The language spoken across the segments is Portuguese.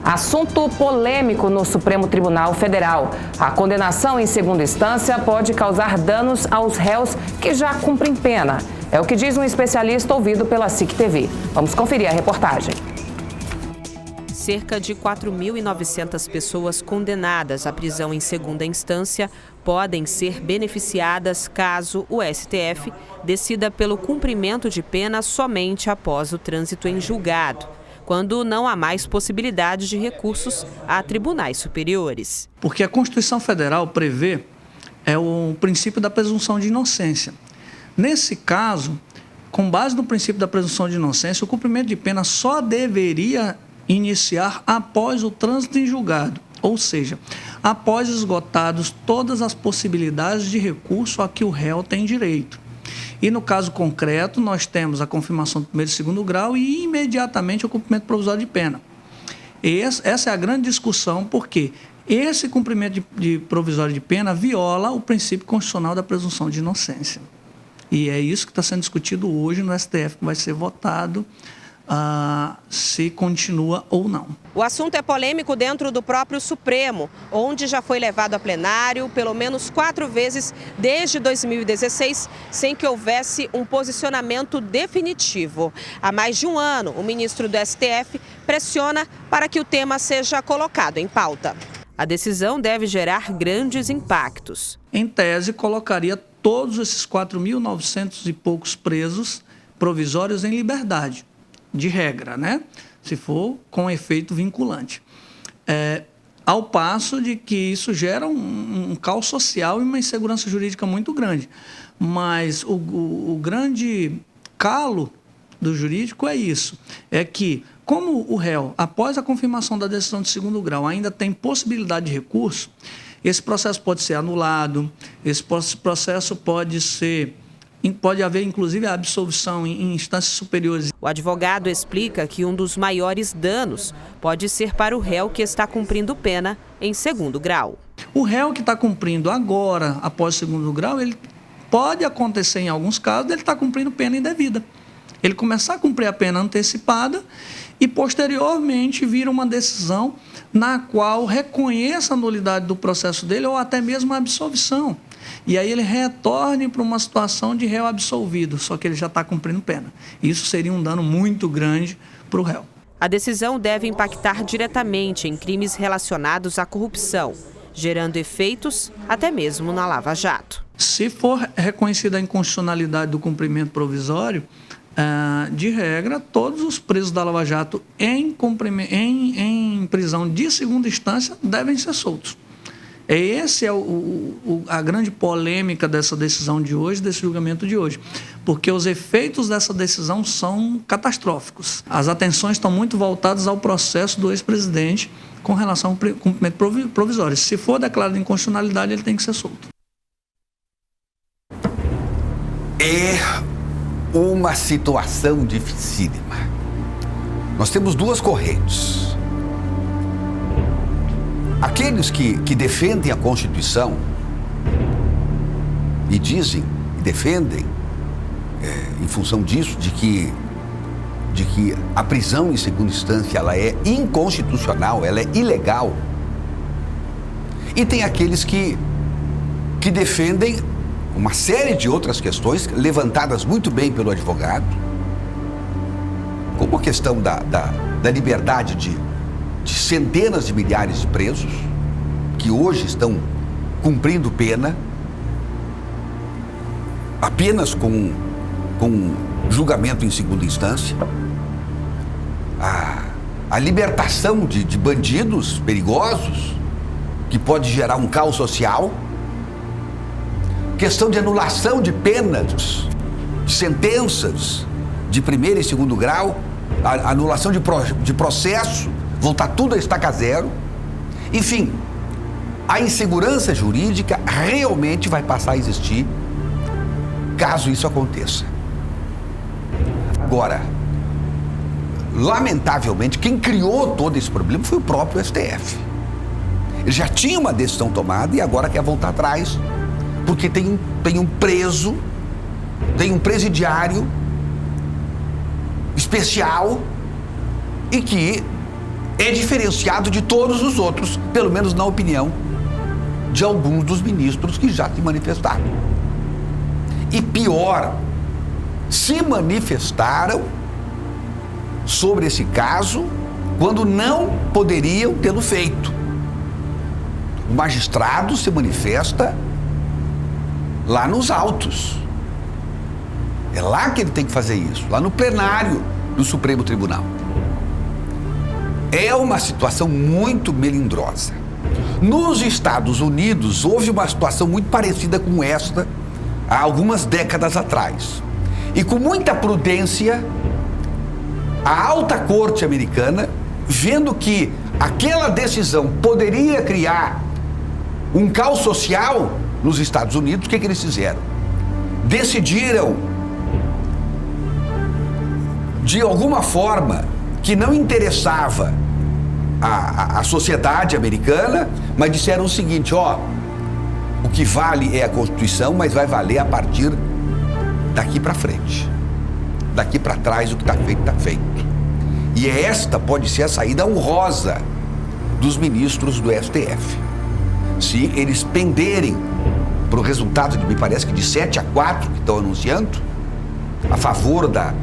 Assunto polêmico no Supremo Tribunal Federal. A condenação em segunda instância pode causar danos aos réus que já cumprem pena. É o que diz um especialista ouvido pela SIC TV. Vamos conferir a reportagem. Cerca de 4.900 pessoas condenadas à prisão em segunda instância podem ser beneficiadas caso o STF decida pelo cumprimento de pena somente após o trânsito em julgado, quando não há mais possibilidade de recursos a tribunais superiores. Porque a Constituição Federal prevê o princípio da presunção de inocência. Nesse caso, com base no princípio da presunção de inocência, o cumprimento de pena só deveria iniciar após o trânsito em julgado, ou seja, após esgotados todas as possibilidades de recurso a que o réu tem direito. E no caso concreto, nós temos a confirmação do primeiro e segundo grau e imediatamente o cumprimento provisório de pena. Essa é a grande discussão, porque esse cumprimento de provisório de pena viola o princípio constitucional da presunção de inocência. E é isso que está sendo discutido hoje no STF, que vai ser votado se continua ou não. O assunto é polêmico dentro do próprio Supremo, onde já foi levado a plenário pelo menos 4 vezes desde 2016, sem que houvesse um posicionamento definitivo. Há mais de um ano, o ministro do STF pressiona para que o tema seja colocado em pauta. A decisão deve gerar grandes impactos. Em tese, colocaria todos esses 4.900 e poucos presos provisórios em liberdade, de regra, né? Se for com efeito vinculante. Ao passo de que isso gera um caos social e uma insegurança jurídica muito grande. Mas o grande calo do jurídico é isso, é que, como o réu, após a confirmação da decisão de segundo grau, ainda tem possibilidade de recurso, esse processo pode ser anulado, esse processo pode haver, inclusive, a absolvição em instâncias superiores. O advogado explica que um dos maiores danos pode ser para o réu que está cumprindo pena em segundo grau. O réu que está cumprindo agora, após o segundo grau, ele pode acontecer, em alguns casos, ele está cumprindo pena indevida. Ele começar a cumprir a pena antecipada e, posteriormente, vir uma decisão na qual reconheça a nulidade do processo dele ou até mesmo a absolvição. E aí ele retorne para uma situação de réu absolvido, só que ele já está cumprindo pena. Isso seria um dano muito grande para o réu. A decisão deve impactar diretamente em crimes relacionados à corrupção, gerando efeitos até mesmo na Lava Jato. Se for reconhecida a inconstitucionalidade do cumprimento provisório, de regra, todos os presos da Lava Jato em prisão de segunda instância devem ser soltos. Essa é a grande polêmica dessa decisão de hoje, desse julgamento de hoje, porque os efeitos dessa decisão são catastróficos. As atenções estão muito voltadas ao processo do ex-presidente com relação ao cumprimento provisório. Se for declarado inconstitucionalidade, ele tem que ser solto. É uma situação dificílima. Nós temos duas correntes. Aqueles que defendem a Constituição e dizem, e defendem, em função disso, de que a prisão em segunda instância ela é inconstitucional, ela é ilegal. E tem aqueles que defendem uma série de outras questões levantadas muito bem pelo advogado, como a questão da liberdade de centenas de milhares de presos que hoje estão cumprindo pena apenas com julgamento em segunda instância, a libertação de bandidos perigosos que pode gerar um caos social, questão de anulação de penas, de sentenças de primeiro e segundo grau, a anulação de processo, voltar tudo a estaca zero. Enfim, a insegurança jurídica realmente vai passar a existir caso isso aconteça. Agora, lamentavelmente, quem criou todo esse problema foi o próprio STF. Ele já tinha uma decisão tomada e agora quer voltar atrás, porque tem um preso, tem um presidiário especial e que é diferenciado de todos os outros, pelo menos na opinião de alguns dos ministros que já se manifestaram. E pior, se manifestaram sobre esse caso quando não poderiam tê-lo feito. O magistrado se manifesta lá nos autos. É lá que ele tem que fazer isso, lá no plenário do Supremo Tribunal. É uma situação muito melindrosa. Nos Estados Unidos, houve uma situação muito parecida com esta há algumas décadas atrás. E com muita prudência, a alta corte americana, vendo que aquela decisão poderia criar um caos social nos Estados Unidos, o que eles fizeram? Decidiram, de alguma forma, que não interessava a sociedade americana, mas disseram o seguinte: ó, o que vale é a Constituição, mas vai valer a partir daqui para frente. Daqui para trás, o que está feito, está feito. E esta pode ser a saída honrosa dos ministros do STF. Se eles penderem para o resultado, me parece que de 7-4 que estão anunciando, a favor da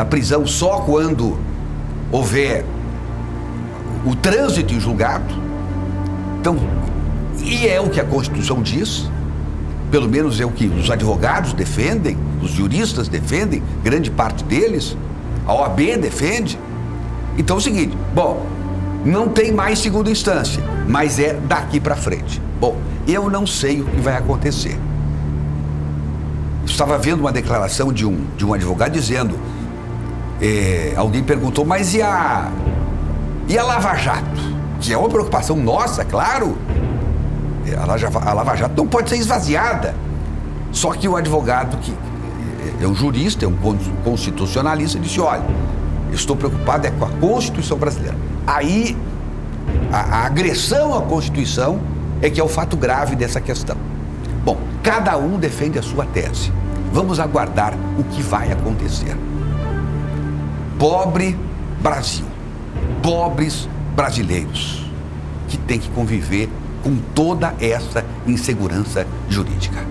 prisão só quando houver o trânsito em julgado. Então, e é o que a Constituição diz, pelo menos é o que os advogados defendem, os juristas defendem, grande parte deles, a OAB defende. Então é o seguinte, bom, não tem mais segunda instância, mas é daqui para frente. Bom, eu não sei o que vai acontecer. Estava vendo uma declaração de um advogado dizendo, alguém perguntou, mas e a Lava Jato? Que é uma preocupação nossa, claro. A Lava Jato não pode ser esvaziada. Só que o advogado, que é um jurista, é um constitucionalista, disse, olha, eu estou preocupado com a Constituição brasileira. Aí, a agressão à Constituição é que é o fato grave dessa questão. Bom, cada um defende a sua tese. Vamos aguardar o que vai acontecer. Pobre Brasil, pobres brasileiros, que têm que conviver com toda essa insegurança jurídica.